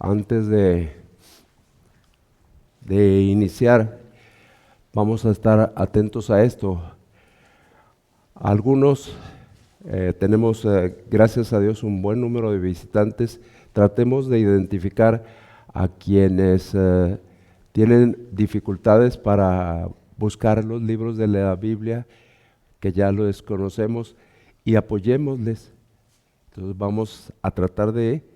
Antes de iniciar, vamos a estar atentos a esto. Algunos tenemos, gracias a Dios, un buen número de visitantes. Tratemos de identificar a quienes tienen dificultades para buscar los libros de la Biblia, que ya los conocemos, y apoyémosles. Entonces vamos a tratar de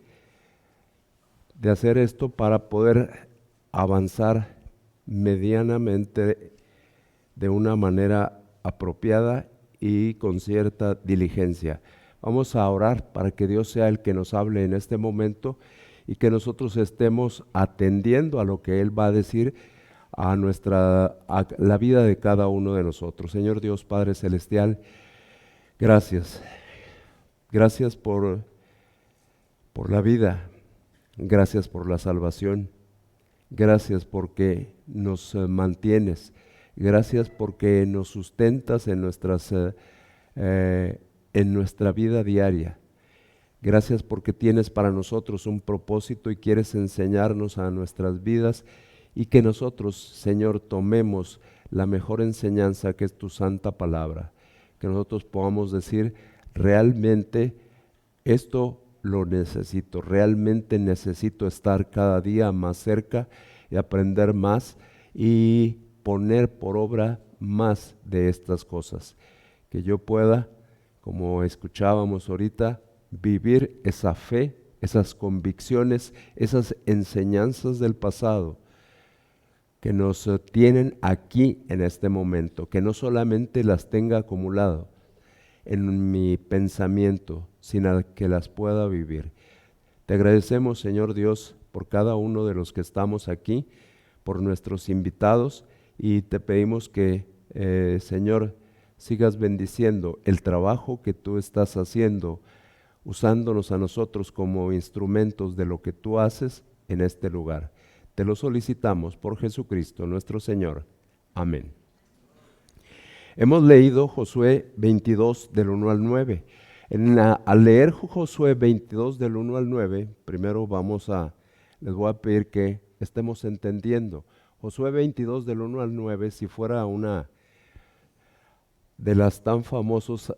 hacer esto para poder avanzar medianamente de una manera apropiada y con cierta diligencia. Vamos a orar para que Dios sea el que nos hable en este momento y que nosotros estemos atendiendo a lo que Él va a decir a la vida de cada uno de nosotros. Señor Dios Padre Celestial, gracias. Gracias por la vida. Gracias por la salvación. Gracias porque nos mantienes. Gracias porque nos sustentas en nuestra vida diaria. Gracias porque tienes para nosotros un propósito y quieres enseñarnos a nuestras vidas y que nosotros, Señor, tomemos la mejor enseñanza que es tu santa palabra. Que nosotros podamos decir, realmente esto lo necesito, realmente necesito estar cada día más cerca y aprender más y poner por obra más de estas cosas. Que yo pueda, como escuchábamos ahorita, vivir esa fe, esas convicciones, esas enseñanzas del pasado que nos tienen aquí en este momento, que no solamente las tenga acumulado en mi pensamiento, sino que las pueda vivir. Te agradecemos, Señor Dios, por cada uno de los que estamos aquí, por nuestros invitados, y te pedimos que, Señor, sigas bendiciendo el trabajo que tú estás haciendo, usándonos a nosotros como instrumentos de lo que tú haces en este lugar. Te lo solicitamos por Jesucristo nuestro Señor. Amén. Hemos leído Josué 22 del 1 al 9. Al leer Josué 22 del 1 al 9, primero les voy a pedir que estemos entendiendo. Josué 22 del 1 al 9, si fuera una de las tan famosas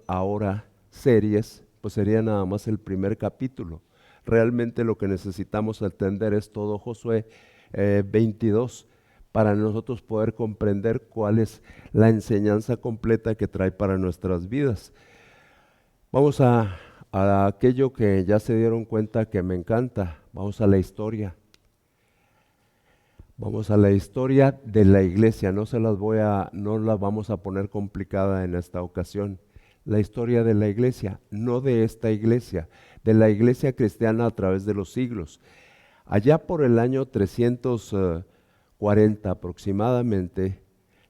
ahora series, pues sería nada más el primer capítulo. Realmente lo que necesitamos entender es todo Josué 22 para nosotros poder comprender cuál es la enseñanza completa que trae para nuestras vidas. Vamos a aquello que ya se dieron cuenta que me encanta. Vamos a la historia. Vamos a la historia de la iglesia. No la vamos a poner complicada en esta ocasión. La historia de la iglesia, no de esta iglesia, de la iglesia cristiana a través de los siglos. Allá por el año 340 aproximadamente,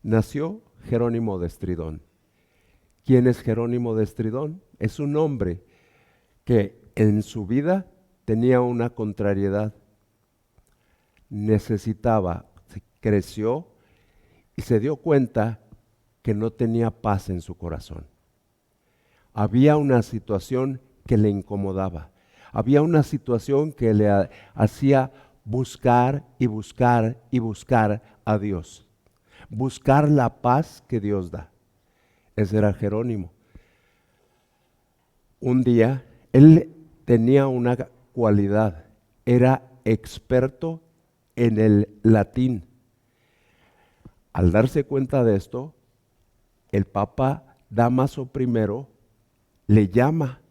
nació Jerónimo de Estridón. ¿Quién es Jerónimo de Estridón? Es un hombre que en su vida tenía una contrariedad. Creció y se dio cuenta que no tenía paz en su corazón. Había una situación que le incomodaba. Había una situación que le hacía buscar y buscar y buscar a Dios. Buscar la paz que Dios da. Ese era Jerónimo. Un día, él tenía una cualidad. Era experto en el latín. Al darse cuenta de esto, el Papa Dámaso I le llama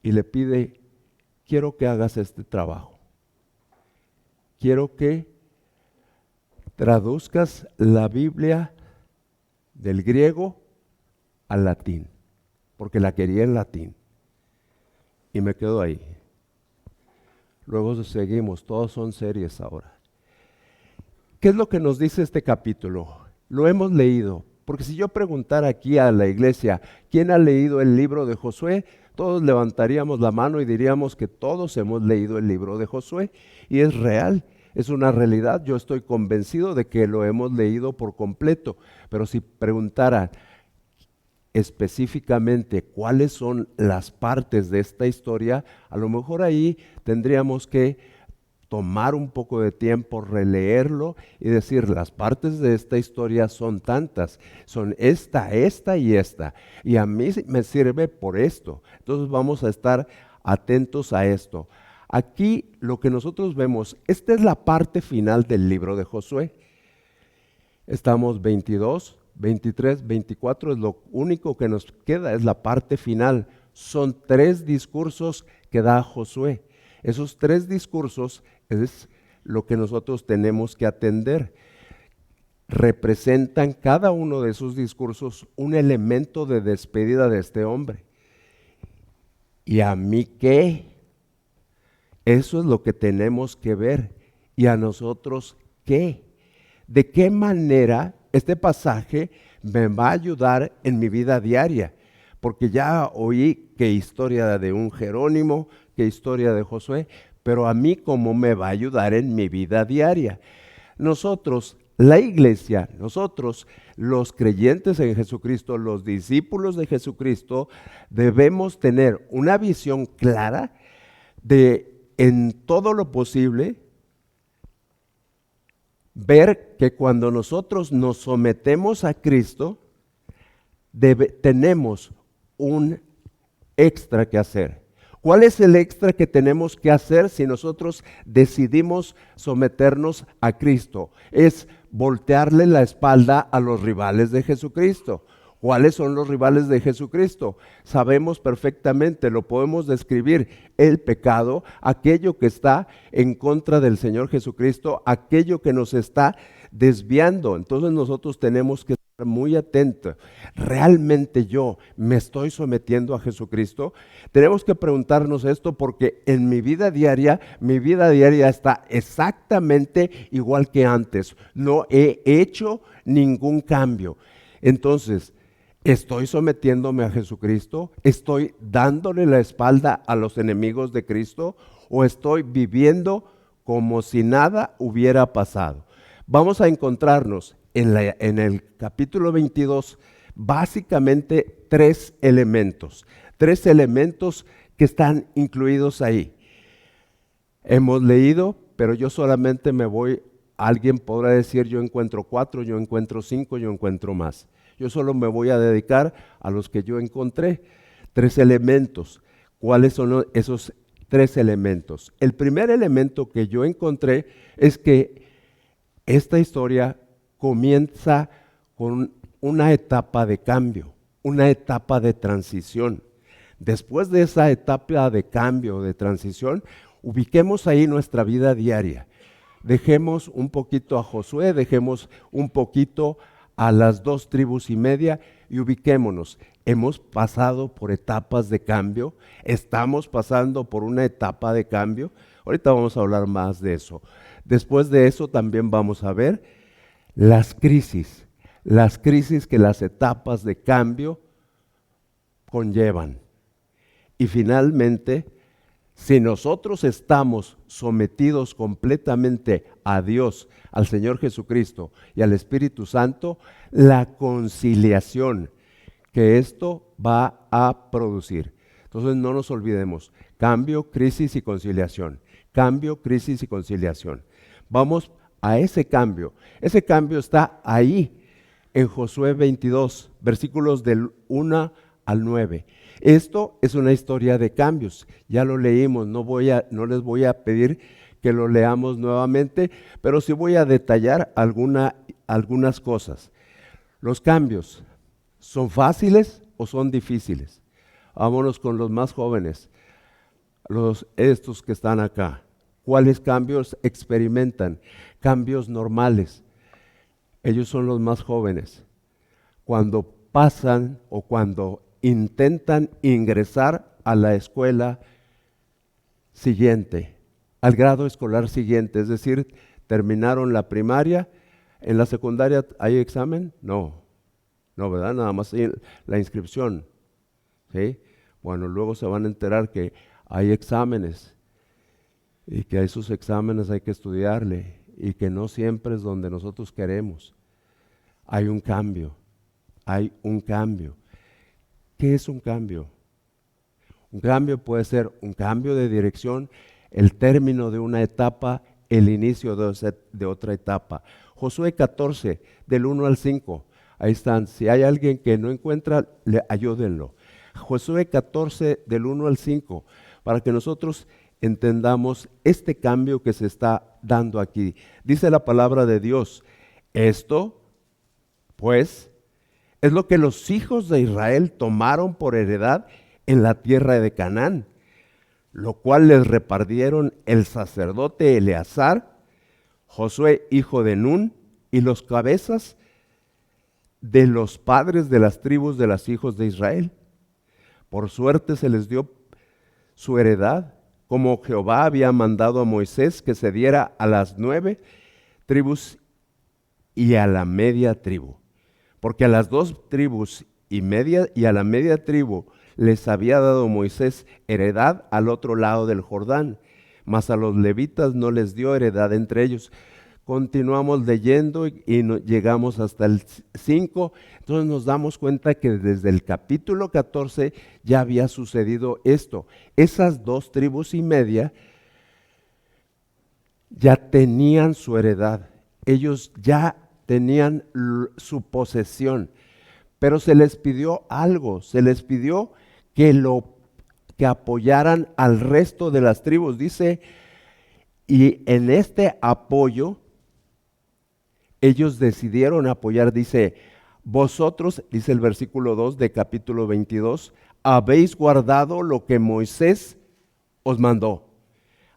y le pide, quiero que hagas este trabajo. Quiero que traduzcas la Biblia del griego al latín, porque la quería en latín. Y me quedo ahí. Luego seguimos, todos son series ahora. ¿Qué es lo que nos dice este capítulo? Lo hemos leído, porque si yo preguntara aquí a la iglesia, ¿quién ha leído el libro de Josué? Todos levantaríamos la mano y diríamos que todos hemos leído el libro de Josué, y es real, es una realidad. Yo estoy convencido de que lo hemos leído por completo, pero si preguntara, específicamente cuáles son las partes de esta historia, a lo mejor ahí tendríamos que tomar un poco de tiempo, releerlo y decir, las partes de esta historia son tantas, son esta y esta, y a mí me sirve por esto. Entonces vamos a estar atentos a esto. Aquí lo que nosotros vemos, esta es la parte final del libro de Josué. Estamos 22, 23, 24, es lo único que nos queda, es la parte final. Son 3 discursos que da Josué. Esos 3 discursos es lo que nosotros tenemos que atender. Representan cada uno de esos discursos un elemento de despedida de este hombre. ¿Y a mí qué? Eso es lo que tenemos que ver. ¿Y a nosotros qué? ¿De qué manera este pasaje me va a ayudar en mi vida diaria? Porque ya oí qué historia de un Jerónimo, qué historia de Josué, pero a mí cómo me va a ayudar en mi vida diaria. Nosotros, la iglesia, nosotros, los creyentes en Jesucristo, los discípulos de Jesucristo, debemos tener una visión clara de, en todo lo posible, ver que cuando nosotros nos sometemos a Cristo, tenemos un extra que hacer. ¿Cuál es el extra que tenemos que hacer si nosotros decidimos someternos a Cristo? Es voltearle la espalda a los rivales de Jesucristo. ¿Cuáles son los rivales de Jesucristo? Sabemos perfectamente, lo podemos describir: el pecado, aquello que está en contra del Señor Jesucristo, aquello que nos está desviando. Entonces nosotros tenemos que estar muy atentos. ¿Realmente yo me estoy sometiendo a Jesucristo? Tenemos que preguntarnos esto porque en mi vida diaria está exactamente igual que antes. No he hecho ningún cambio. Entonces, ¿estoy sometiéndome a Jesucristo? ¿Estoy dándole la espalda a los enemigos de Cristo? ¿O estoy viviendo como si nada hubiera pasado? Vamos a encontrarnos en el capítulo 22 básicamente 3 elementos que están incluidos ahí. Hemos leído, pero yo solamente alguien podrá decir: yo encuentro 4, yo encuentro 5, yo encuentro más. Yo solo me voy a dedicar a los que yo encontré. 3 elementos. ¿Cuáles son esos 3 elementos? El primer elemento que yo encontré es que esta historia comienza con una etapa de cambio, una etapa de transición. Después de esa etapa de cambio, de transición, ubiquemos ahí nuestra vida diaria. Dejemos un poquito a Josué, dejemos un poquito a las 2 tribus y media y ubiquémonos. Hemos pasado por etapas de cambio, estamos pasando por una etapa de cambio. Ahorita vamos a hablar más de eso. Después de eso también vamos a ver las crisis que las etapas de cambio conllevan. Y finalmente, si nosotros estamos sometidos completamente a Dios, al Señor Jesucristo y al Espíritu Santo, la conciliación que esto va a producir. Entonces no nos olvidemos: cambio, crisis y conciliación. Cambio, crisis y conciliación. Vamos a ese cambio. Ese cambio está ahí en Josué 22, versículos del 1 al 9. Esto es una historia de cambios. Ya lo leímos, no les voy a pedir que lo leamos nuevamente, pero sí voy a detallar algunas cosas. Los cambios, ¿son fáciles o son difíciles? Vámonos con los más jóvenes, estos que están acá. ¿Cuáles cambios experimentan? Cambios normales. Ellos son los más jóvenes. Cuando pasan o cuando intentan ingresar a la escuela siguiente, al grado escolar siguiente, es decir, terminaron la primaria. ¿En la secundaria hay examen? No, ¿verdad? Nada más la inscripción, ¿sí? Bueno, luego se van a enterar que hay exámenes y que a esos exámenes hay que estudiarle y que no siempre es donde nosotros queremos. Hay un cambio. ¿Qué es un cambio? Un cambio puede ser un cambio de dirección, el término de una etapa, el inicio de otra etapa. Josué 14, del 1 al 5. Ahí están. Si hay alguien que no encuentra, ayúdenlo. Josué 14, del 1 al 5, para que nosotros entendamos este cambio que se está dando aquí. Dice la palabra de Dios: esto, pues, es lo que los hijos de Israel tomaron por heredad en la tierra de Canaán, lo cual les repartieron el sacerdote Eleazar, Josué hijo de Nun, y los cabezas de los padres de las tribus de los hijos de Israel. Por suerte se les dio su heredad, como Jehová había mandado a Moisés que se diera a las 9 tribus y a la media tribu. Porque a las 2 tribus y a la media tribu les había dado Moisés heredad al otro lado del Jordán, mas a los levitas no les dio heredad entre ellos. Continuamos leyendo y llegamos hasta el 5, entonces nos damos cuenta que desde el capítulo 14 ya había sucedido esto. Esas 2 tribus y media ya tenían su heredad, ellos ya tenían su posesión, pero se les pidió algo, se les pidió que apoyaran al resto de las tribus, dice, y en este apoyo ellos decidieron apoyar, dice, vosotros, dice el versículo 2 de capítulo 22, habéis guardado lo que Moisés os mandó,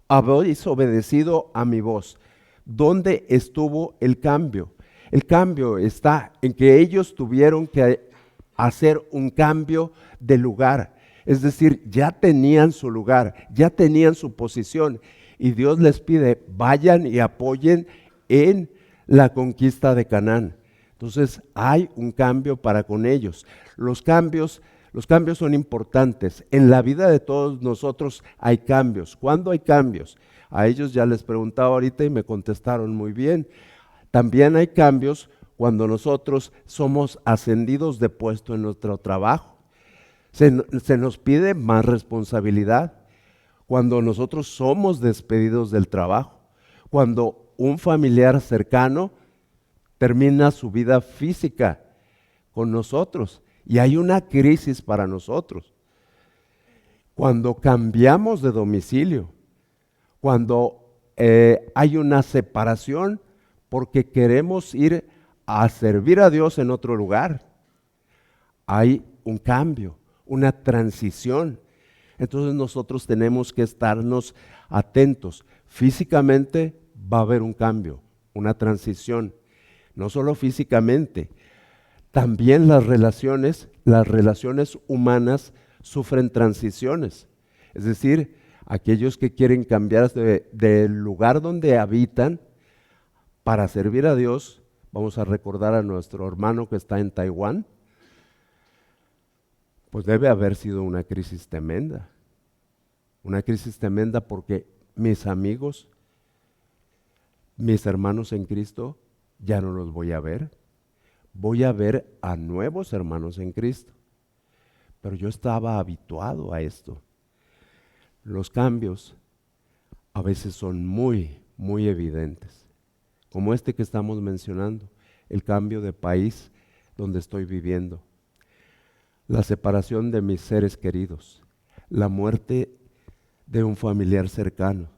habéis obedecido a mi voz. ¿Dónde estuvo el cambio? El cambio está en que ellos tuvieron que hacer un cambio de lugar. Es decir, ya tenían su lugar, ya tenían su posición. Y Dios les pide, vayan y apoyen en la conquista de Canaán. Entonces, hay un cambio para con ellos. Los cambios son importantes. En la vida de todos nosotros hay cambios. ¿Cuándo hay cambios? A ellos ya les preguntaba ahorita y me contestaron muy bien. También hay cambios cuando nosotros somos ascendidos de puesto en nuestro trabajo. Se nos pide más responsabilidad. Cuando nosotros somos despedidos del trabajo. Cuando un familiar cercano termina su vida física con nosotros y hay una crisis para nosotros. Cuando cambiamos de domicilio, cuando hay una separación porque queremos ir a servir a Dios en otro lugar, hay un cambio, una transición. Entonces nosotros tenemos que estarnos atentos. Físicamente va a haber un cambio, una transición, no solo físicamente, también las relaciones humanas sufren transiciones. Es decir, aquellos que quieren cambiar del lugar donde habitan para servir a Dios, vamos a recordar a nuestro hermano que está en Taiwán, pues debe haber sido una crisis tremenda porque mis amigos, mis hermanos en Cristo, ya no los voy a ver. Voy a ver a nuevos hermanos en Cristo. Pero yo estaba habituado a esto. Los cambios a veces son muy, muy evidentes. Como este que estamos mencionando, el cambio de país donde estoy viviendo, la separación de mis seres queridos, la muerte de un familiar cercano.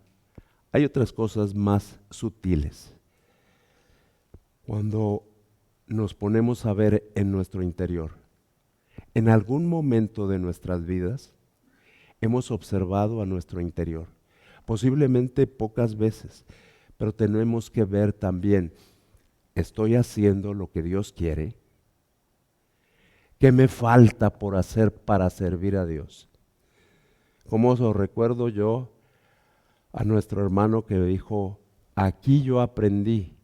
Hay otras cosas más sutiles. Cuando nos ponemos a ver en nuestro interior, en algún momento de nuestras vidas, hemos observado a nuestro interior, posiblemente pocas veces, pero tenemos que ver también, ¿estoy haciendo lo que Dios quiere? ¿Qué me falta por hacer para servir a Dios? Como os recuerdo yo a nuestro hermano que dijo, aquí yo aprendí,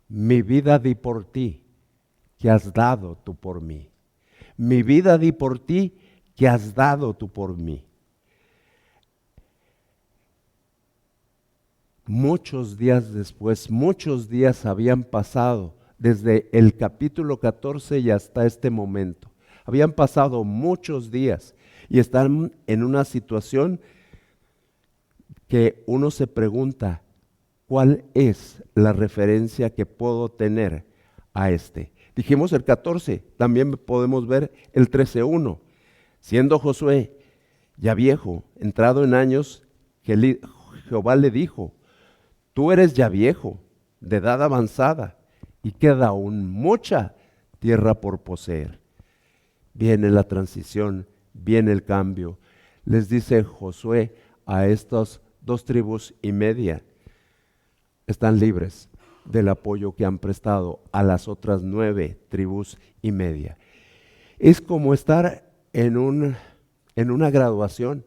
mi vida di por ti, que has dado tú por mí. Mi vida di por ti, que has dado tú por mí. Muchos días después, muchos días habían pasado desde el capítulo 14 y hasta este momento. Habían pasado muchos días y están en una situación que uno se pregunta, ¿cuál es la referencia que puedo tener a este? Dijimos el 14, también podemos ver el 13:1. Siendo Josué ya viejo, entrado en años, Jehová le dijo, tú eres ya viejo, de edad avanzada, y queda aún mucha tierra por poseer. Viene la transición, viene el cambio. Les dice Josué a estas 2,5 tribus, están libres del apoyo que han prestado a las otras 9,5 tribus. Es como estar en una graduación.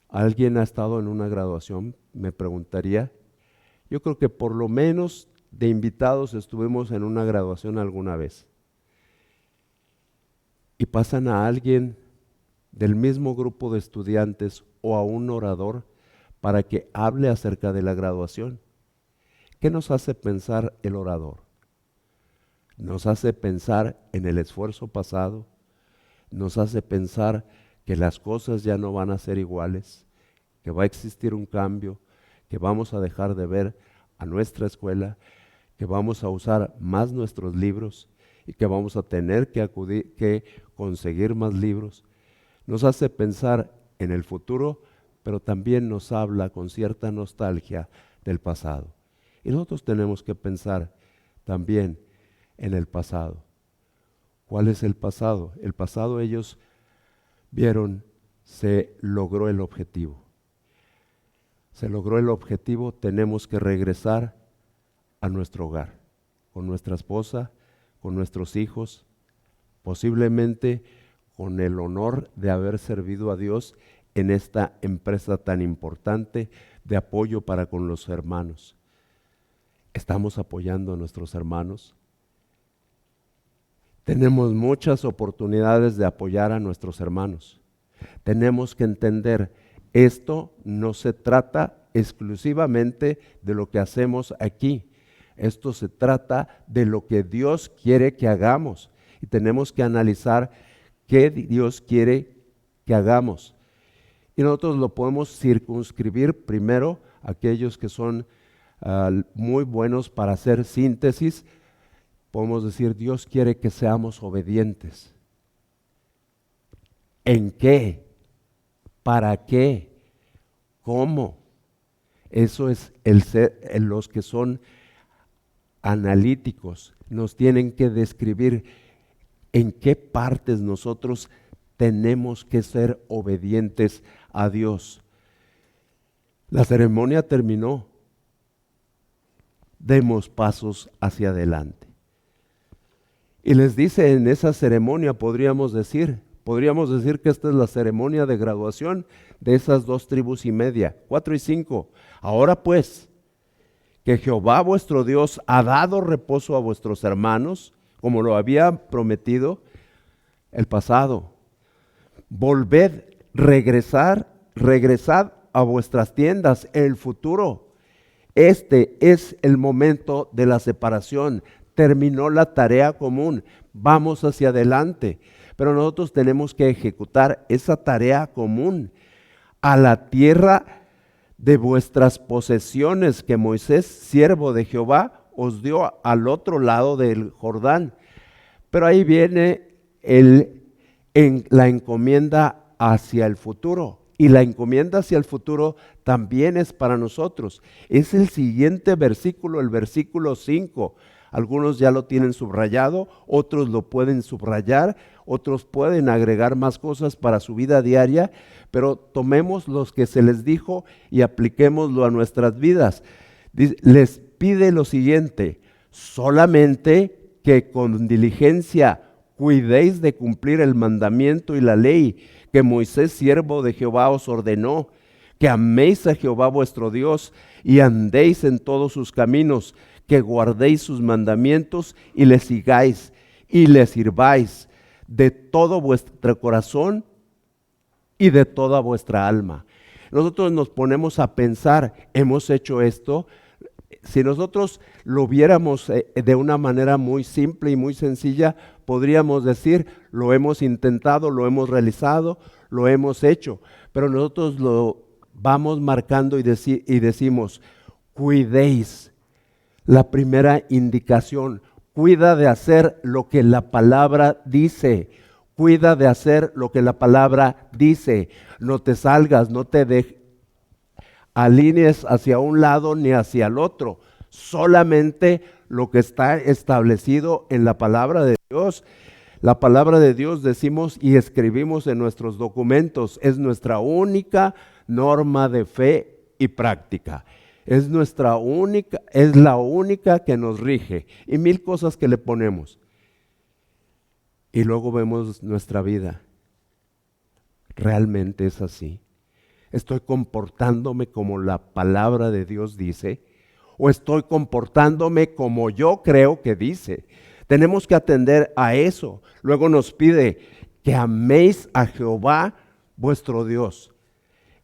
¿Alguien ha estado en una graduación? Me preguntaría. Yo creo que por lo menos de invitados estuvimos en una graduación alguna vez. Y pasan a alguien del mismo grupo de estudiantes o a un orador para que hable acerca de la graduación. ¿Qué nos hace pensar el orador? Nos hace pensar en el esfuerzo pasado, nos hace pensar que las cosas ya no van a ser iguales, que va a existir un cambio, que vamos a dejar de ver a nuestra escuela, que vamos a usar más nuestros libros y que vamos a tener que conseguir más libros. Nos hace pensar en el futuro, pero también nos habla con cierta nostalgia del pasado. Y nosotros tenemos que pensar también en el pasado. ¿Cuál es el pasado? El pasado ellos vieron, se logró el objetivo. Se logró el objetivo, tenemos que regresar a nuestro hogar, con nuestra esposa, con nuestros hijos, posiblemente con el honor de haber servido a Dios en esta empresa tan importante de apoyo para con los hermanos. ¿Estamos apoyando a nuestros hermanos? Tenemos muchas oportunidades de apoyar a nuestros hermanos. Tenemos que entender, esto no se trata exclusivamente de lo que hacemos aquí. Esto se trata de lo que Dios quiere que hagamos. Y tenemos que analizar qué Dios quiere que hagamos. Y nosotros lo podemos circunscribir primero a aquellos que son muy buenos para hacer síntesis. Podemos decir, Dios quiere que seamos obedientes. ¿En qué? ¿Para qué? ¿Cómo? Eso es los que son analíticos. Nos tienen que describir en qué partes nosotros tenemos que ser obedientes a Dios. La ceremonia terminó. Demos pasos hacia adelante. Y les dice en esa ceremonia, podríamos decir que esta es la ceremonia de graduación de esas 2,5 tribus, 4 y 5. Ahora pues, que Jehová vuestro Dios ha dado reposo a vuestros hermanos, como lo había prometido el pasado. Volved, regresad a vuestras tiendas en el futuro. Este es el momento de la separación. Terminó la tarea común. Vamos hacia adelante. Pero nosotros tenemos que ejecutar esa tarea común a la tierra de vuestras posesiones que Moisés, siervo de Jehová, os dio al otro lado del Jordán. Pero ahí viene la encomienda hacia el futuro. Y la encomienda hacia el futuro también es para nosotros. Es el siguiente versículo, el versículo 5. Algunos ya lo tienen subrayado, otros lo pueden subrayar, otros pueden agregar más cosas para su vida diaria, pero tomemos los que se les dijo y apliquémoslo a nuestras vidas. Les pide lo siguiente: solamente que con diligencia cuidéis de cumplir el mandamiento y la ley que Moisés, siervo de Jehová, os ordenó, que améis a Jehová vuestro Dios y andéis en todos sus caminos, que guardéis sus mandamientos y le sigáis y le sirváis de todo vuestro corazón y de toda vuestra alma. Nosotros nos ponemos a pensar, hemos hecho esto, Si nosotros lo viéramos de una manera muy simple y muy sencilla, podríamos decir, lo hemos intentado, lo hemos realizado, lo hemos hecho, pero nosotros lo vamos marcando y decimos, cuidéis. La primera indicación, cuida de hacer lo que la palabra dice. Cuida de hacer lo que la palabra dice. No te salgas, no te alinees hacia un lado ni hacia el otro. Solamente lo que está establecido en la palabra de Dios. La palabra de Dios decimos y escribimos en nuestros documentos. Es nuestra única norma de fe y práctica. Es la única que nos rige. Y mil cosas que le ponemos. Y luego vemos nuestra vida. ¿Realmente es así? ¿Estoy comportándome como la palabra de Dios dice? ¿O estoy comportándome como yo creo que dice? Tenemos que atender a eso. Luego nos pide que améis a Jehová vuestro Dios.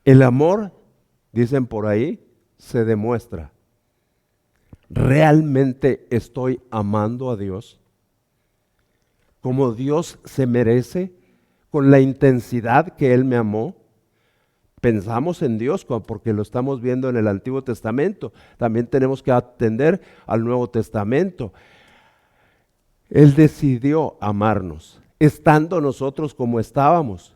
El amor, dicen por ahí, se demuestra. ¿Realmente estoy amando a Dios como Dios se merece, con la intensidad que Él me amó? Pensamos en Dios porque lo estamos viendo en el Antiguo Testamento. También tenemos que atender al Nuevo Testamento. Él decidió amarnos, estando nosotros como estábamos,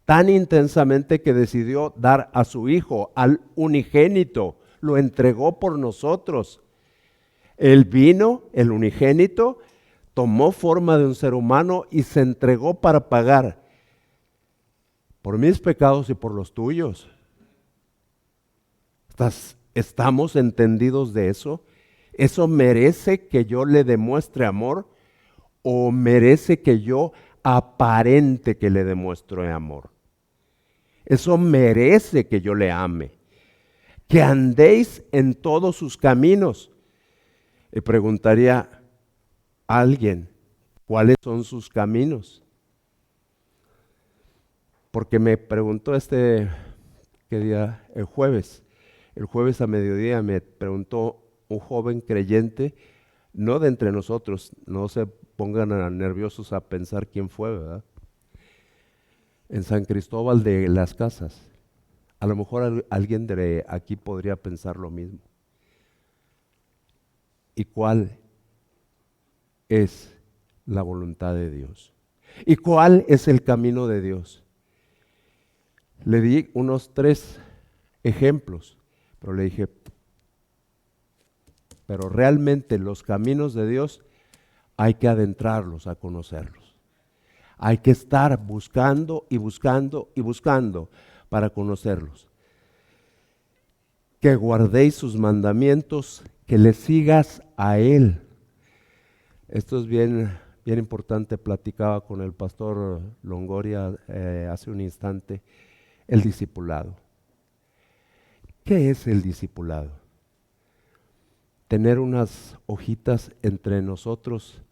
tan intensamente que decidió dar a su Hijo, al unigénito, lo entregó por nosotros. Él vino, el unigénito, tomó forma de un ser humano y se entregó para pagar por mis pecados y por los tuyos. ¿Estamos entendidos de eso? ¿Eso merece que yo le demuestre amor o merece que yo aparente que le demuestre amor? Eso merece que yo le ame. Que andéis en todos sus caminos. Y preguntaría a alguien, ¿cuáles son sus caminos? Porque me preguntó ¿qué día? El jueves a mediodía me preguntó un joven creyente, no de entre nosotros, no se pongan nerviosos a pensar quién fue, ¿verdad? En San Cristóbal de las Casas. A lo mejor alguien de aquí podría pensar lo mismo. ¿Y cuál es la voluntad de Dios? ¿Y cuál es el camino de Dios? Le di unos 3 ejemplos, pero le dije, pero realmente los caminos de Dios hay que adentrarlos a conocerlos. Hay que estar buscando y buscando y buscando para conocerlos. Que guardéis sus mandamientos, que le sigas a Él. Esto es bien importante. Platicaba con el pastor Longoria hace un instante. El discipulado. ¿Qué es el discipulado? Tener unas hojitas entre nosotros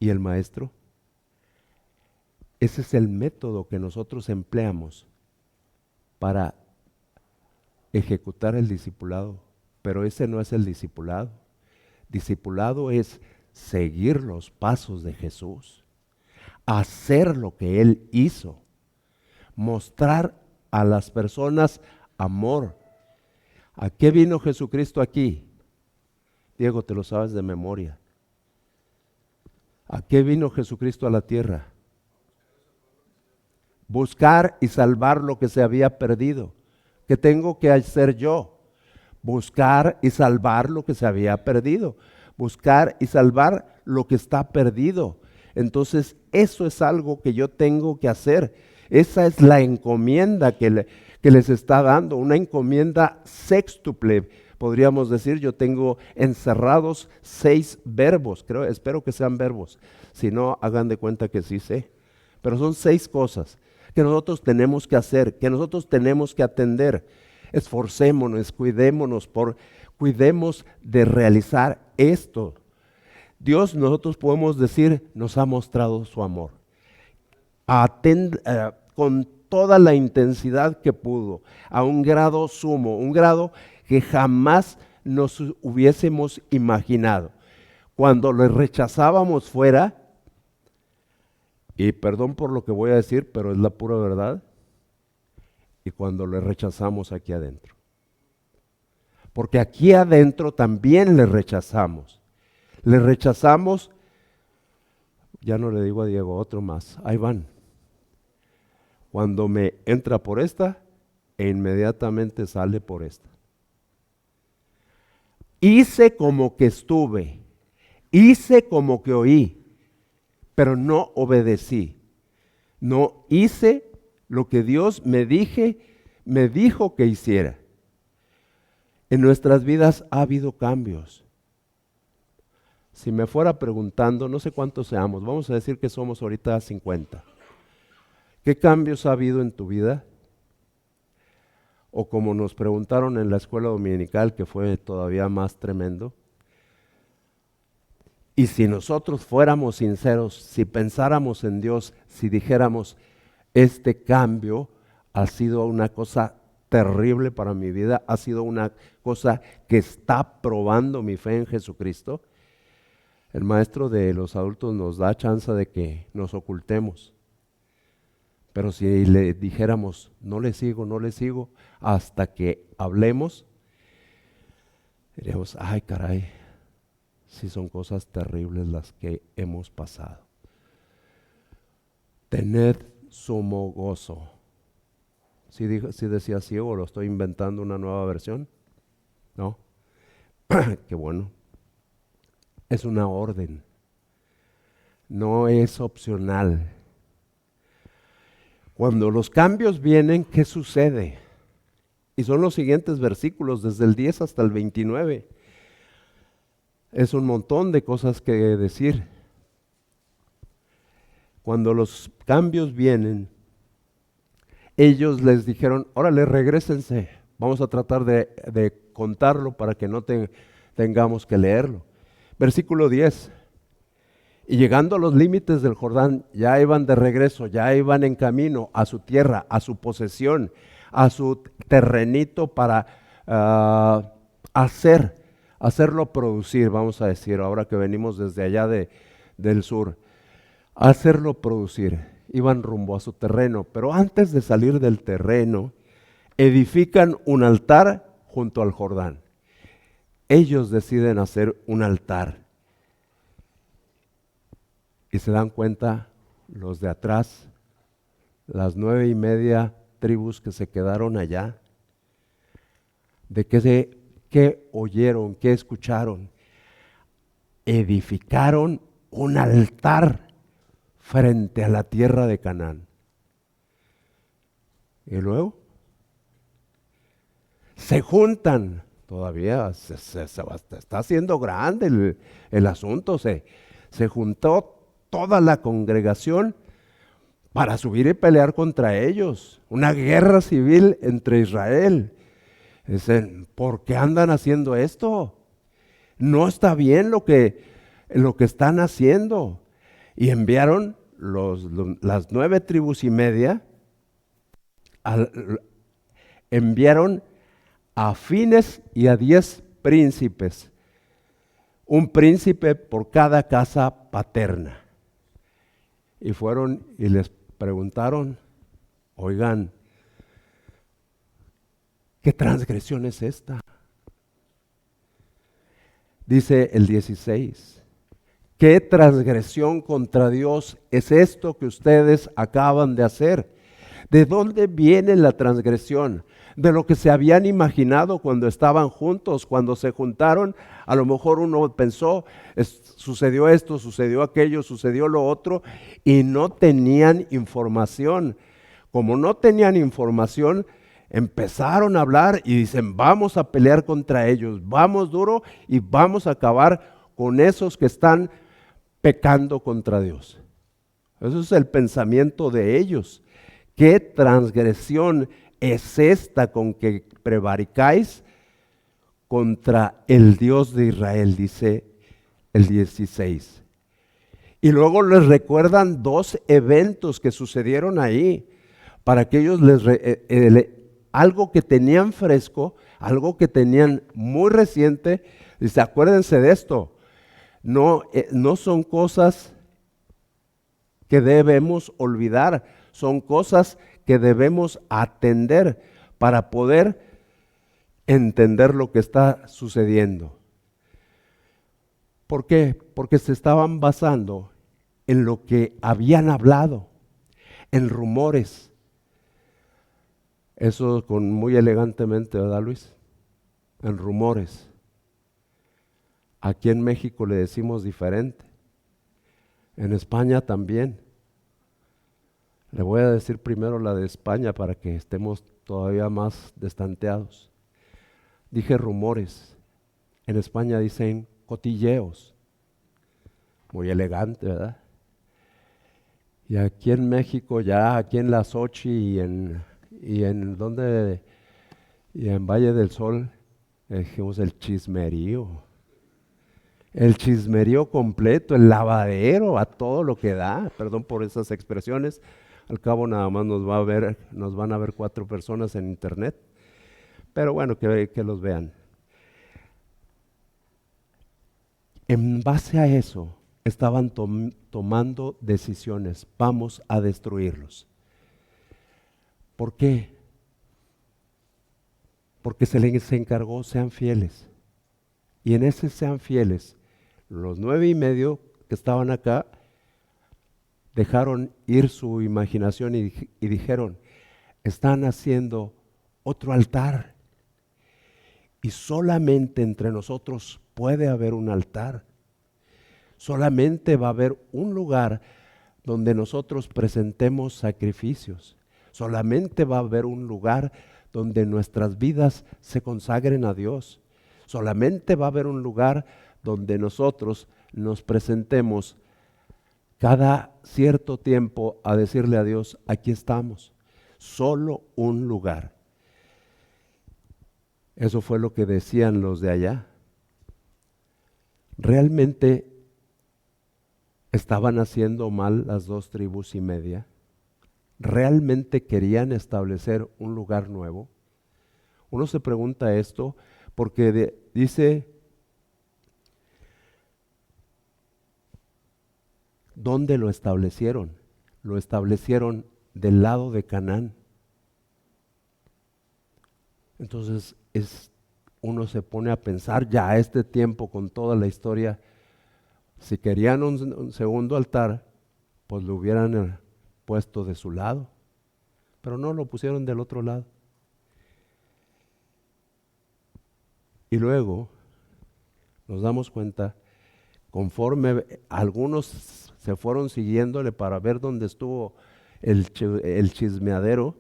y el maestro. Ese es el método que nosotros empleamos para ejecutar el discipulado, pero ese no es el discipulado. Discipulado es seguir los pasos de Jesús, hacer lo que Él hizo, mostrar a las personas amor. ¿A qué vino Jesucristo aquí? Diego, te lo sabes de memoria. ¿A qué vino Jesucristo a la tierra? Buscar y salvar lo que se había perdido. ¿Qué tengo que hacer yo? Buscar y salvar lo que se había perdido. Buscar y salvar lo que está perdido. Entonces, eso es algo que yo tengo que hacer. Esa es la encomienda que les está dando, una encomienda sextuple. Podríamos decir, yo tengo encerrados 6 verbos, espero que sean verbos. Si no, hagan de cuenta que sí sé. Pero son 6 cosas que nosotros tenemos que hacer, que nosotros tenemos que atender. Esforcémonos, cuidemos de realizar esto. Dios, nosotros podemos decir, nos ha mostrado su amor. Con toda la intensidad que pudo, a un grado sumo, un grado que jamás nos hubiésemos imaginado. Cuando le rechazábamos fuera, y perdón por lo que voy a decir, pero es la pura verdad, y cuando le rechazamos aquí adentro. Porque aquí adentro también le rechazamos. Le rechazamos, ya no le digo a Diego, otro más, ahí van. Cuando me entra por esta, e inmediatamente sale por esta. Hice como que estuve, hice como que oí, pero no obedecí. No hice lo que Dios me dijo que hiciera. En nuestras vidas ha habido cambios. Si me fuera preguntando, no sé cuántos seamos, vamos a decir que somos ahorita 50. ¿Qué cambios ha habido en tu vida? O como nos preguntaron en la escuela dominical, que fue todavía más tremendo. Y si nosotros fuéramos sinceros, si pensáramos en Dios, si dijéramos, este cambio ha sido una cosa terrible para mi vida, ha sido una cosa que está probando mi fe en Jesucristo, el maestro de los adultos nos da chance de que nos ocultemos. Pero si le dijéramos, no le sigo, hasta que hablemos, diríamos, ay caray, sí son cosas terribles las que hemos pasado. Tened sumo gozo. ¿Sí decía así o lo estoy inventando una nueva versión? No. Qué bueno. Es una orden. No es opcional. Cuando los cambios vienen, ¿qué sucede? Y son los siguientes versículos, desde el 10 hasta el 29. Es un montón de cosas que decir. Cuando los cambios vienen, ellos les dijeron, órale, regrésense. Vamos a tratar de contarlo para que no tengamos que leerlo. Versículo 10. Y llegando a los límites del Jordán, ya iban de regreso, ya iban en camino a su tierra, a su posesión, a su terrenito para hacerlo producir, vamos a decir, ahora que venimos desde allá del sur, hacerlo producir. Iban rumbo a su terreno, pero antes de salir del terreno, edifican un altar junto al Jordán. Ellos deciden hacer un altar. Y se dan cuenta los de atrás, las 9:30 tribus que se quedaron allá, de qué oyeron, qué escucharon. Edificaron un altar frente a la tierra de Canaán. Y luego se juntan, todavía se está haciendo grande el asunto, se juntó toda la congregación para subir y pelear contra ellos. Una guerra civil entre Israel. Dicen, ¿por qué andan haciendo esto? No está bien lo que están haciendo. Y enviaron las 9 tribus y media, enviaron a Fines y a 10 príncipes. Un príncipe por cada casa paterna. Y fueron y les preguntaron, oigan, ¿qué transgresión es esta? Dice el 16, ¿qué transgresión contra Dios es esto que ustedes acaban de hacer? ¿De dónde viene la transgresión? De lo que se habían imaginado cuando estaban juntos, cuando se juntaron. A lo mejor uno pensó, sucedió esto, sucedió aquello, sucedió lo otro, y no tenían información. Como no tenían información, empezaron a hablar y dicen, vamos a pelear contra ellos, vamos duro y vamos a acabar con esos que están pecando contra Dios. Eso es el pensamiento de ellos. ¿Qué transgresión es esta con que prevaricáis contra el Dios de Israel? Dice el 16. Y luego les recuerdan 2 eventos que sucedieron ahí, para que ellos algo que tenían fresco, algo que tenían muy reciente. Dice, acuérdense de esto, no son cosas que debemos olvidar, son cosas que debemos atender para poder entender lo que está sucediendo. ¿Por qué? Porque se estaban basando en lo que habían hablado, en rumores. Eso con muy elegantemente, ¿verdad, Luis? En rumores. Aquí en México le decimos diferente. En España también. Le voy a decir primero la de España para que estemos todavía más destanteados. Dije rumores. En España dicen cotilleos. Muy elegante, ¿verdad? Y aquí en México, ya aquí en La Sochi y en Valle del Sol, dijimos el chismerío. El chismerío completo, el lavadero, a todo lo que da. Perdón por esas expresiones. Al cabo nada más nos van a ver 4 personas en internet. Pero bueno, que los vean. En base a eso, estaban tomando decisiones. Vamos a destruirlos. ¿Por qué? Porque se les encargó, sean fieles. Y en ese sean fieles, los 9:30 que estaban acá, dejaron ir su imaginación y dijeron, están haciendo otro altar. Y solamente entre nosotros puede haber un altar. Solamente va a haber un lugar donde nosotros presentemos sacrificios. Solamente va a haber un lugar donde nuestras vidas se consagren a Dios. Solamente va a haber un lugar donde nosotros nos presentemos cada cierto tiempo a decirle a Dios, aquí estamos. Solo un lugar. Eso fue lo que decían los de allá. Realmente estaban haciendo mal las 2,5 tribus. ¿Realmente querían establecer un lugar nuevo? Uno se pregunta esto porque dice, ¿dónde lo establecieron? Lo establecieron del lado de Canaán. Entonces uno se pone a pensar ya a este tiempo con toda la historia, si querían un segundo altar, pues lo hubieran puesto de su lado, pero no, lo pusieron del otro lado. Y luego nos damos cuenta, conforme algunos se fueron siguiéndole para ver dónde estuvo el chismeadero,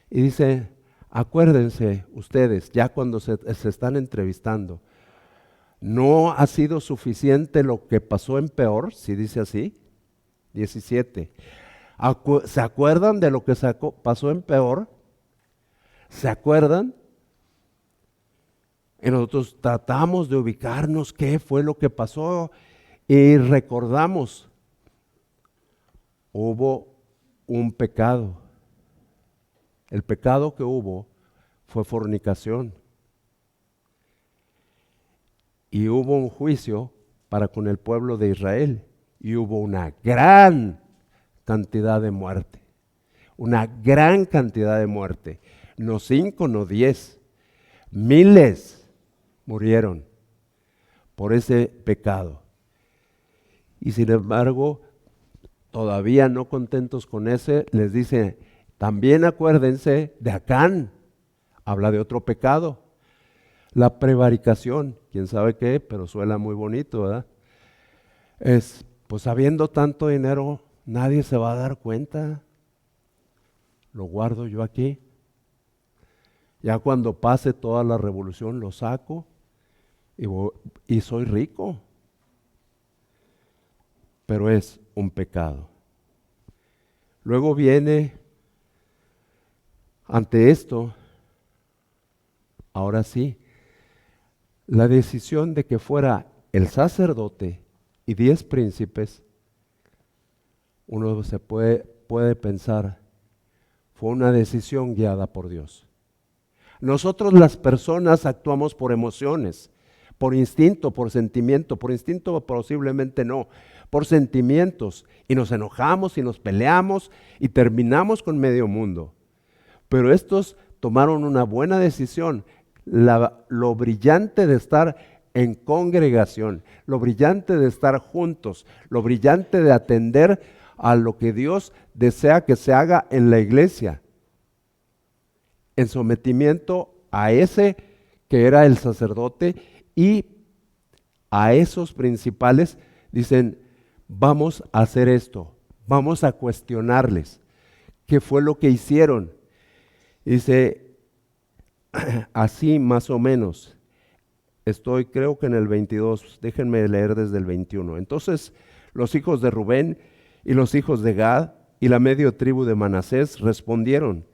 y dice, acuérdense ustedes, ya cuando se están entrevistando, ¿no ha sido suficiente lo que pasó en Peor? Si dice así, 17. ¿Se acuerdan de lo que pasó en Peor? ¿Se acuerdan? Y nosotros tratamos de ubicarnos qué fue lo que pasó y recordamos, hubo un pecado. El pecado que hubo fue fornicación. Y hubo un juicio para con el pueblo de Israel. Y hubo una gran cantidad de muerte. Una gran cantidad de muerte. No 5, no 10. Miles murieron por ese pecado. Y sin embargo, todavía no contentos con ese, les dice, también acuérdense de Acán. Habla de otro pecado. La prevaricación, quién sabe qué, pero suena muy bonito, ¿verdad? Pues habiendo tanto dinero, nadie se va a dar cuenta. Lo guardo yo aquí. Ya cuando pase toda la revolución lo saco y soy rico. Pero es un pecado. Luego viene, ante esto, ahora sí, la decisión de que fuera el sacerdote y 10 príncipes. Uno se puede pensar, fue una decisión guiada por Dios. Nosotros las personas actuamos por emociones, por instinto, por sentimiento. Por instinto posiblemente no, por sentimientos. Y nos enojamos y nos peleamos y terminamos con medio mundo. Pero estos tomaron una buena decisión. Lo brillante de estar en congregación, lo brillante de estar juntos, lo brillante de atender a lo que Dios desea que se haga en la iglesia, en sometimiento a ese que era el sacerdote y a esos principales. Dicen, vamos a hacer esto, vamos a cuestionarles qué fue lo que hicieron. Dice, así más o menos, estoy creo que en el 22, déjenme leer desde el 21. Entonces los hijos de Rubén y los hijos de Gad y la medio tribu de Manasés respondieron,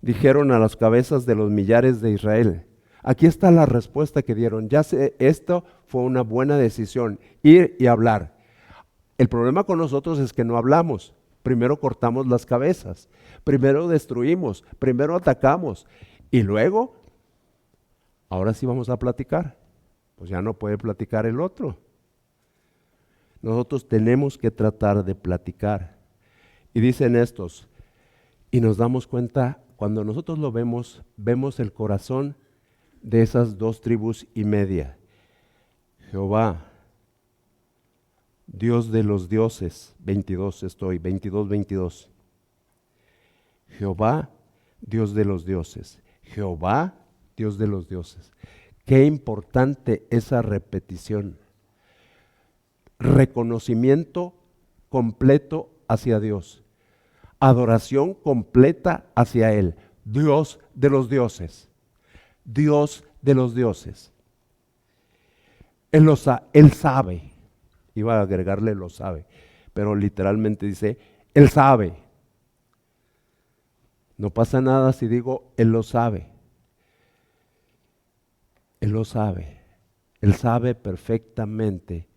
dijeron a las cabezas de los millares de Israel. Aquí está la respuesta que dieron. Ya sé, esto fue una buena decisión, ir y hablar. El problema con nosotros es que no hablamos. Primero cortamos las cabezas, primero destruimos, primero atacamos y luego, ahora sí vamos a platicar. Pues ya no puede platicar el otro. Nosotros tenemos que tratar de platicar. Y dicen estos, y nos damos cuenta, cuando nosotros lo vemos, vemos el corazón de esas 2 tribus y media. Jehová, Dios de los dioses, 22. Jehová, Dios de los dioses. Jehová, Dios de los dioses. Qué importante esa repetición. Reconocimiento completo hacia Dios. Adoración completa hacia Él. Dios de los dioses. Dios de los dioses. Él sabe. Iba a agregarle lo sabe, pero literalmente dice, Él sabe. No pasa nada si digo, Él lo sabe. Él lo sabe. Él sabe perfectamente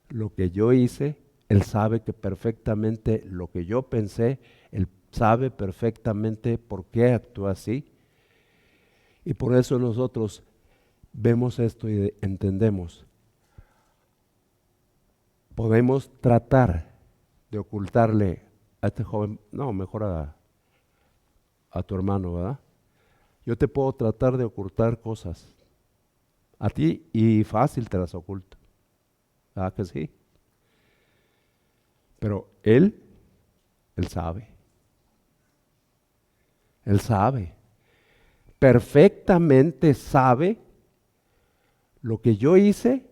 lo que yo hice. Él sabe que perfectamente lo que yo pensé. Él sabe perfectamente por qué actúa así. Y por eso nosotros vemos esto y entendemos. Podemos tratar de ocultarle a este joven, no, mejor a tu hermano, ¿verdad? Yo te puedo tratar de ocultar cosas a ti y fácil te las oculto, ¿verdad que sí? Pero Él sabe. Él sabe. Perfectamente sabe lo que yo hice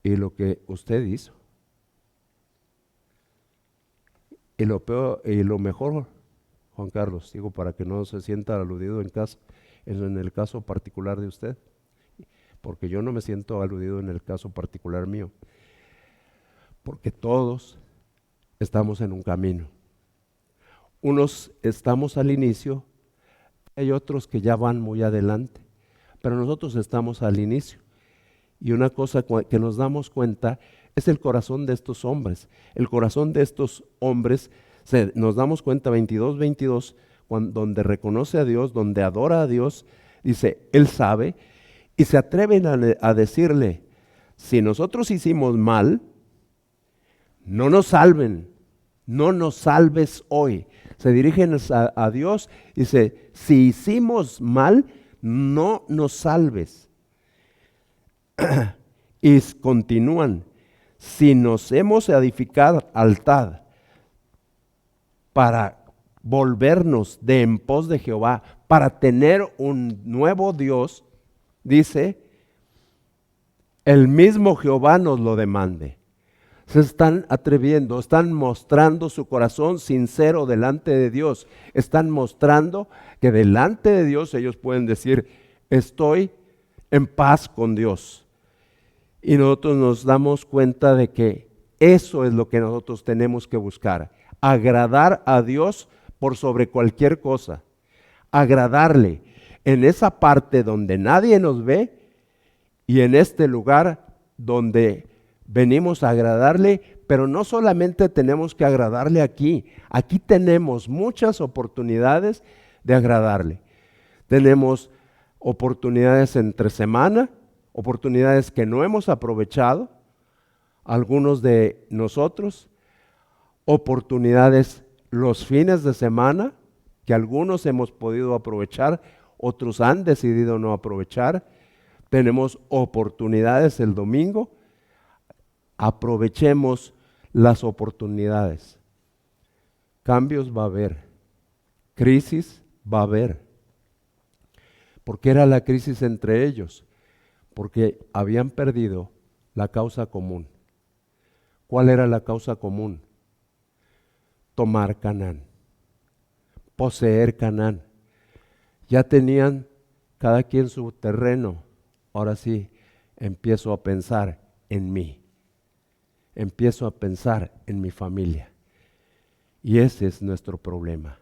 y lo que usted hizo. Y lo peor, y lo mejor, Juan Carlos, digo para que no se sienta aludido en el caso particular de usted, porque yo no me siento aludido en el caso particular mío, porque todos estamos en un camino. Unos estamos al inicio, hay otros que ya van muy adelante, pero nosotros estamos al inicio. Y una cosa que nos damos cuenta es el corazón de estos hombres. El corazón de estos hombres, nos damos cuenta 22, donde reconoce a Dios, donde adora a Dios, dice, Él sabe, y se atreven a decirle, si nosotros hicimos mal, no nos salven, no nos salves hoy. Se dirigen a Dios y dice, si hicimos mal, no nos salves. Y continúan, si nos hemos edificado altar para volvernos de en pos de Jehová, para tener un nuevo Dios, dice, el mismo Jehová nos lo demande. Se están atreviendo, están mostrando su corazón sincero delante de Dios, están mostrando que delante de Dios ellos pueden decir, estoy en paz con Dios. Y nosotros nos damos cuenta de que eso es lo que nosotros tenemos que buscar, agradar a Dios por sobre cualquier cosa, agradarle en esa parte donde nadie nos ve y en este lugar donde venimos a agradarle, pero no solamente tenemos que agradarle aquí tenemos muchas oportunidades de agradarle. Tenemos oportunidades entre semana, oportunidades que no hemos aprovechado, algunos de nosotros, oportunidades los fines de semana, que algunos hemos podido aprovechar, otros han decidido no aprovechar. Tenemos oportunidades el domingo. Aprovechemos las oportunidades. Cambios va a haber, crisis va a haber. ¿Por qué era la crisis entre ellos? Porque habían perdido la causa común. ¿Cuál era la causa común? Tomar Canaán, poseer Canaán. Ya tenían cada quien su terreno. Ahora sí, empiezo a pensar en mí. Empiezo a pensar en mi familia. Y ese es nuestro problema.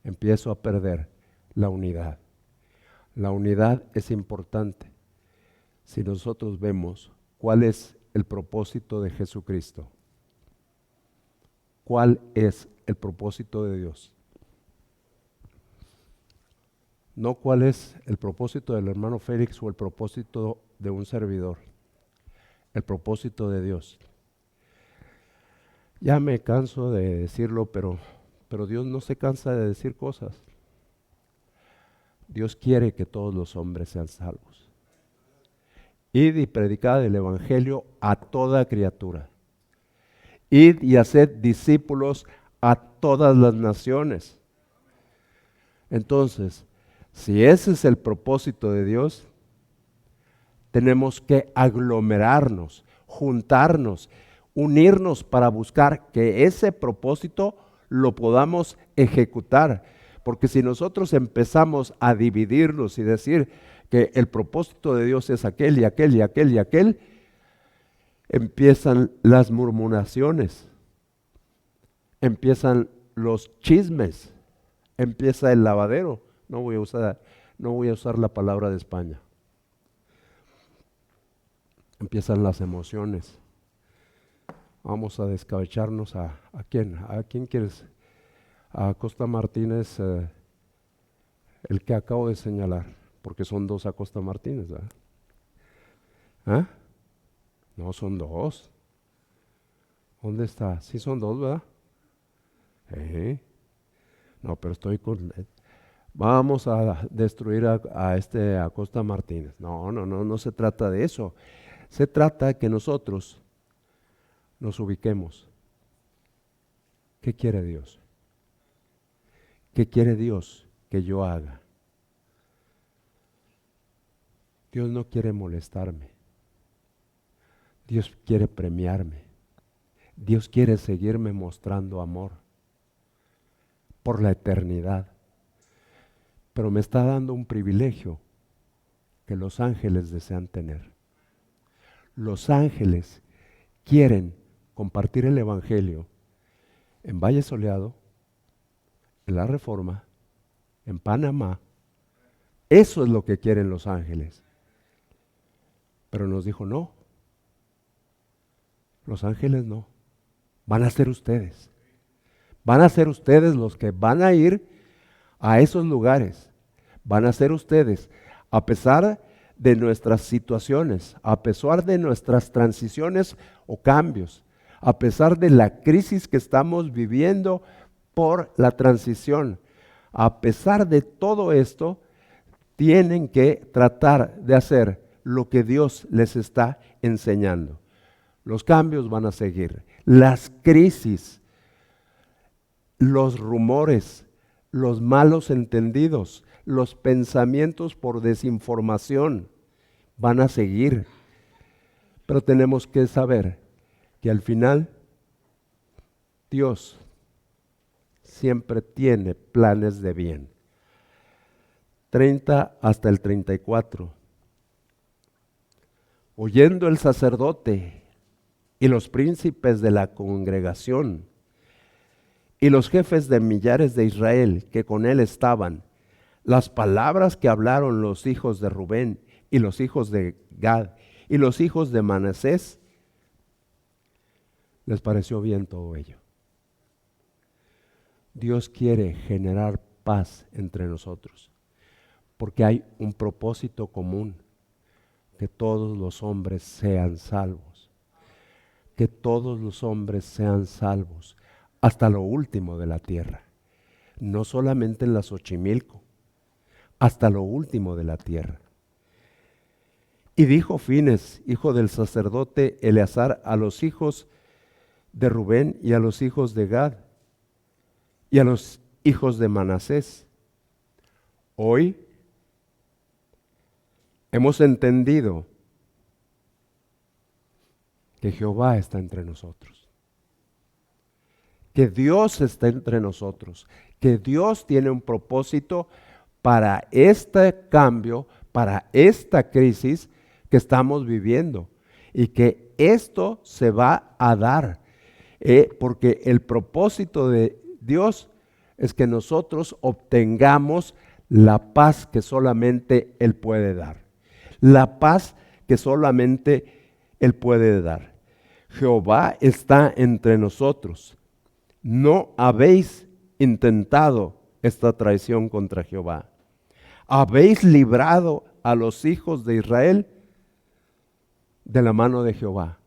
Empiezo a perder la unidad. La unidad es importante. Si nosotros vemos cuál es el propósito de Jesucristo, cuál es el propósito de Dios, no cuál es el propósito del hermano Félix o el propósito de un servidor, el propósito de Dios. Ya me canso de decirlo, pero Dios no se cansa de decir cosas. Dios quiere que todos los hombres sean salvos. Id y predicad el evangelio a toda criatura. Id y haced discípulos a todas las naciones. Entonces, si ese es el propósito de Dios, tenemos que aglomerarnos, juntarnos, unirnos para buscar que ese propósito lo podamos ejecutar. Porque si nosotros empezamos a dividirnos y decir que el propósito de Dios es aquel y aquel y aquel y aquel, empiezan las murmuraciones, empiezan los chismes, empieza el lavadero. No voy a usar la palabra de España. Empiezan las emociones. Vamos a descabecharnos a quién. ¿A quién quieres? A Acosta Martínez, el que acabo de señalar, porque son dos Acosta Martínez, ¿verdad? ¿Ah? No, son dos. ¿Dónde está? Sí son dos, ¿verdad? No, pero estoy con... Vamos a destruir a este Acosta Martínez. No se trata de eso. Se trata de que nosotros nos ubiquemos. ¿Qué quiere Dios? ¿Qué quiere Dios que yo haga? Dios no quiere molestarme. Dios quiere premiarme. Dios quiere seguirme mostrando amor por la eternidad. Pero me está dando un privilegio que los ángeles desean tener. Los ángeles quieren compartir el evangelio en Valle Soleado, en La Reforma, en Panamá. Eso es lo que quieren los ángeles. Pero nos dijo no. Los ángeles no. Van a ser ustedes. Van a ser ustedes los que van a ir a esos lugares. Van a ser ustedes, a pesar de nuestras situaciones, a pesar de nuestras transiciones o cambios, a pesar de la crisis que estamos viviendo por la transición, a pesar de todo esto, tienen que tratar de hacer lo que Dios les está enseñando. Los cambios van a seguir, las crisis, los rumores, los malos entendidos, los pensamientos por desinformación van a seguir. Pero tenemos que saber que al final Dios siempre tiene planes de bien. 30 hasta el 34. Oyendo el sacerdote y los príncipes de la congregación y los jefes de millares de Israel que con él estaban, las palabras que hablaron los hijos de Rubén y los hijos de Gad y los hijos de Manasés, les pareció bien todo ello. Dios quiere generar paz entre nosotros, porque hay un propósito común, que todos los hombres sean salvos, que todos los hombres sean salvos, hasta lo último de la tierra, no solamente en la Xochimilco, hasta lo último de la tierra. Y dijo Fines, hijo del sacerdote Eleazar, a los hijos de Rubén y a los hijos de Gad y a los hijos de Manasés: hoy hemos entendido que Jehová está entre nosotros, que Dios está entre nosotros, que Dios tiene un propósito para este cambio, para esta crisis que estamos viviendo, y que esto se va a dar, porque el propósito de Dios es que nosotros obtengamos la paz que solamente Él puede dar, la paz que solamente Él puede dar. Jehová está entre nosotros. No habéis intentado esta traición contra Jehová. Habéis librado a los hijos de Israel de la mano de Jehová.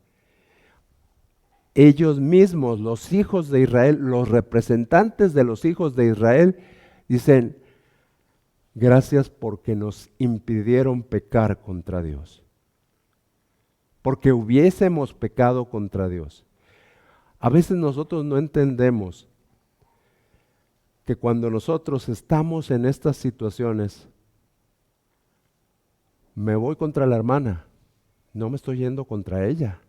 Ellos mismos, los hijos de Israel, los representantes de los hijos de Israel, dicen: gracias porque nos impidieron pecar contra Dios, porque hubiésemos pecado contra Dios. A veces nosotros no entendemos que cuando nosotros estamos en estas situaciones, me voy contra la hermana, no me estoy yendo contra ella,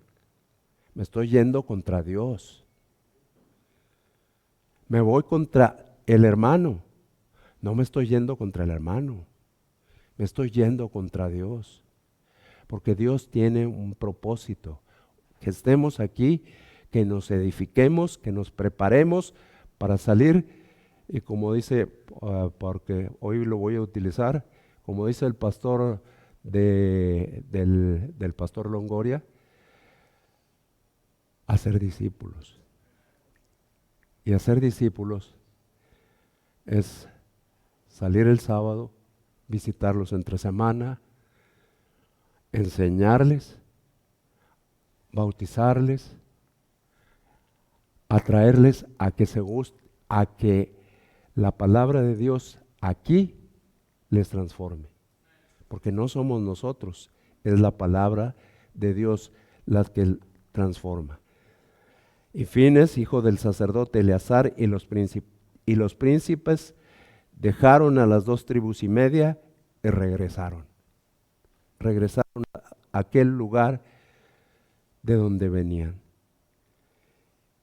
me estoy yendo contra Dios. Me voy contra el hermano, no me estoy yendo contra el hermano, me estoy yendo contra Dios. Porque Dios tiene un propósito, que estemos aquí, que nos edifiquemos, que nos preparemos para salir. Y como dice, porque hoy lo voy a utilizar, como dice el pastor del pastor Longoria, hacer discípulos. Y hacer discípulos es salir el sábado, visitarlos entre semana, enseñarles, bautizarles, atraerles a que a que la palabra de Dios aquí les transforme. Porque no somos nosotros, es la palabra de Dios la que transforma. Y Fines, hijo del sacerdote Eleazar, y los príncipes dejaron a las 2,5 tribus y regresaron. Regresaron a aquel lugar de donde venían.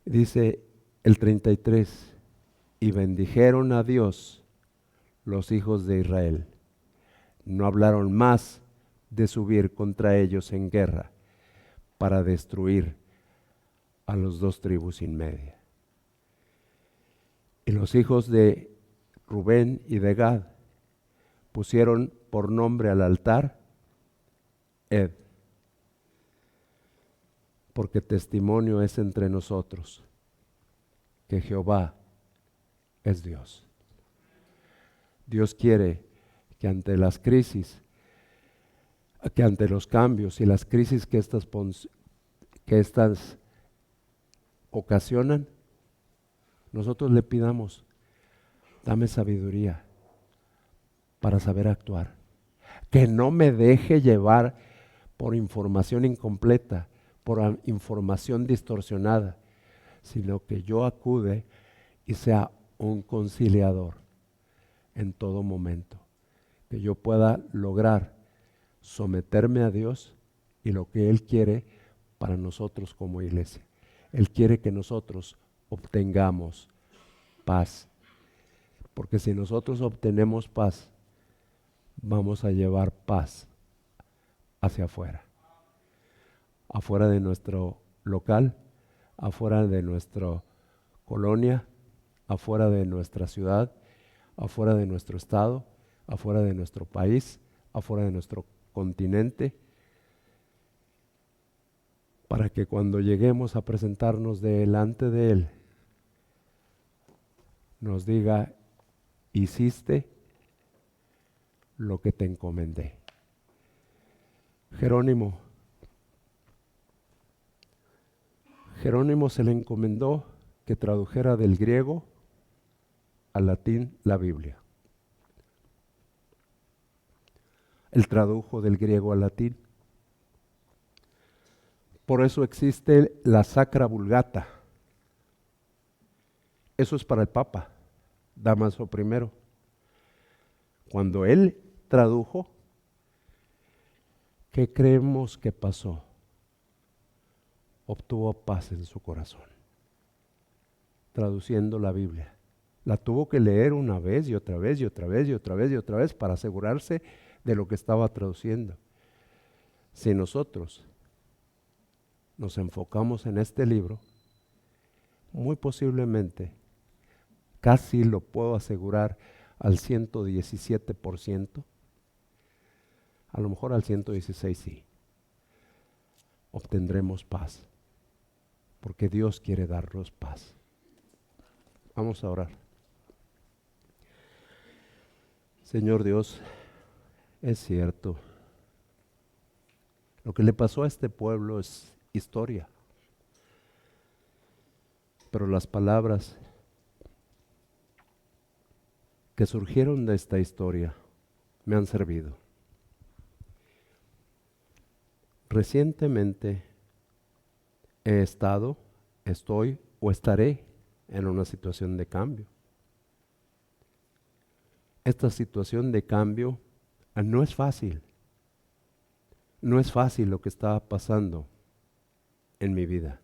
Dice el 33, y bendijeron a Dios los hijos de Israel. No hablaron más de subir contra ellos en guerra para destruir a los 2,5 tribus. Y los hijos de Rubén y de Gad pusieron por nombre al altar Ed, porque testimonio es entre nosotros que Jehová es Dios. Dios quiere que ante las crisis, que ante los cambios y las crisis que estas ocasionan, nosotros le pidamos: dame sabiduría para saber actuar, que no me deje llevar por información incompleta, por información distorsionada, sino que yo acude y sea un conciliador en todo momento, que yo pueda lograr someterme a Dios y lo que Él quiere para nosotros como iglesia. Él quiere que nosotros obtengamos paz, porque si nosotros obtenemos paz, vamos a llevar paz hacia afuera, afuera de nuestro local, afuera de nuestra colonia, afuera de nuestra ciudad, afuera de nuestro estado, afuera de nuestro país, afuera de nuestro continente, para que cuando lleguemos a presentarnos delante de Él, nos diga, hiciste lo que te encomendé. Jerónimo se le encomendó que tradujera del griego al latín la Biblia. Él tradujo del griego al latín. Por eso existe la Sacra Vulgata. Eso es para el Papa, Dámaso I. Cuando él tradujo, ¿qué creemos que pasó? Obtuvo paz en su corazón, traduciendo la Biblia. La tuvo que leer una vez y otra vez y otra vez y otra vez y otra vez para asegurarse de lo que estaba traduciendo. Si nosotros nos enfocamos en este libro, muy posiblemente, casi lo puedo asegurar al 117%, a lo mejor al 116% sí, obtendremos paz, porque Dios quiere darnos paz. Vamos a orar. Señor Dios, es cierto, lo que le pasó a este pueblo es historia, pero las palabras que surgieron de esta historia me han servido. Recientemente he estado, estoy o estaré en una situación de cambio. Esta situación de cambio no es fácil. No es fácil lo que está pasando en mi vida.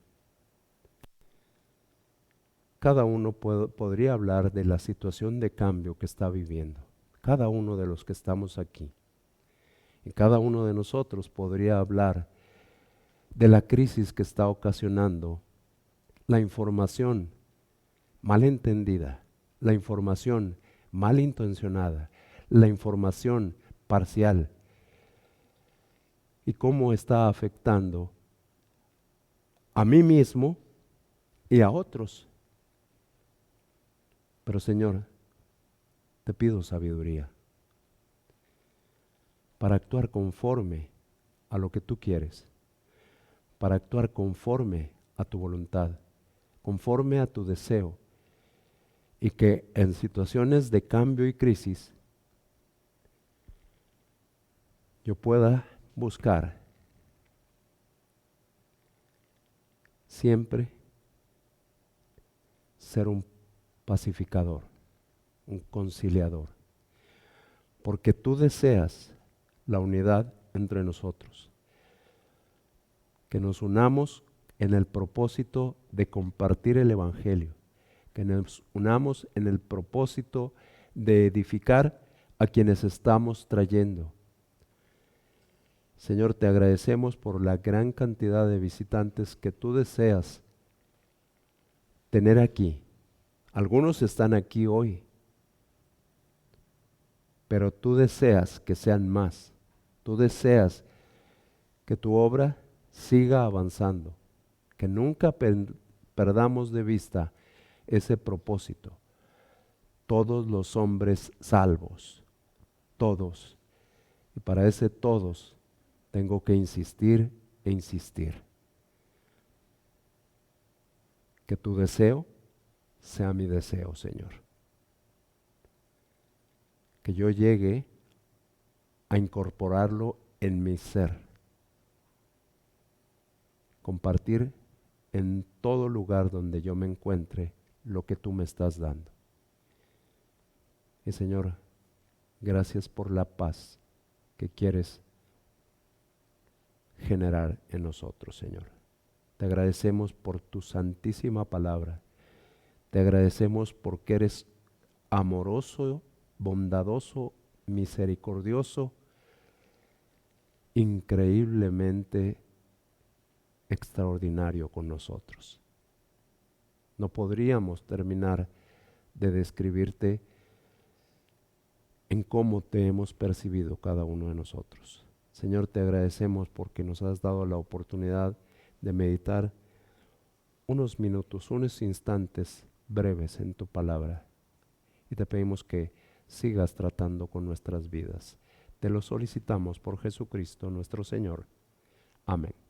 Cada uno podría hablar de la situación de cambio que está viviendo. Cada uno de los que estamos aquí. Y cada uno de nosotros podría hablar de la crisis que está ocasionando la información malentendida, la información malintencionada, la información parcial y cómo está afectando a mí mismo y a otros. Pero Señor, te pido sabiduría para actuar conforme a lo que tú quieres, para actuar conforme a tu voluntad, conforme a tu deseo, y que en situaciones de cambio y crisis yo pueda buscar siempre ser un pacificador, un conciliador, porque tú deseas la unidad entre nosotros, que nos unamos en el propósito de compartir el Evangelio, que nos unamos en el propósito de edificar a quienes estamos trayendo. Señor, te agradecemos por la gran cantidad de visitantes que tú deseas tener aquí. Algunos están aquí hoy, pero tú deseas que sean más. Tú deseas que tu obra siga avanzando, que nunca perdamos de vista ese propósito. Todos los hombres salvos, todos. Y para ese todos tengo que insistir e insistir. Que tu deseo sea mi deseo, Señor. Que yo llegue a incorporarlo en mi ser. Compartir en todo lugar donde yo me encuentre lo que tú me estás dando. Y Señor, gracias por la paz que quieres generar en nosotros, Señor. Te agradecemos por tu santísima palabra. Te agradecemos porque eres amoroso, bondadoso, misericordioso, increíblemente extraordinario con nosotros. No podríamos terminar de describirte en cómo te hemos percibido cada uno de nosotros. Señor, te agradecemos porque nos has dado la oportunidad de meditar unos minutos, unos instantes breves en tu palabra. y te pedimos que sigas tratando con nuestras vidas. Te lo solicitamos por Jesucristo nuestro Señor. Amén.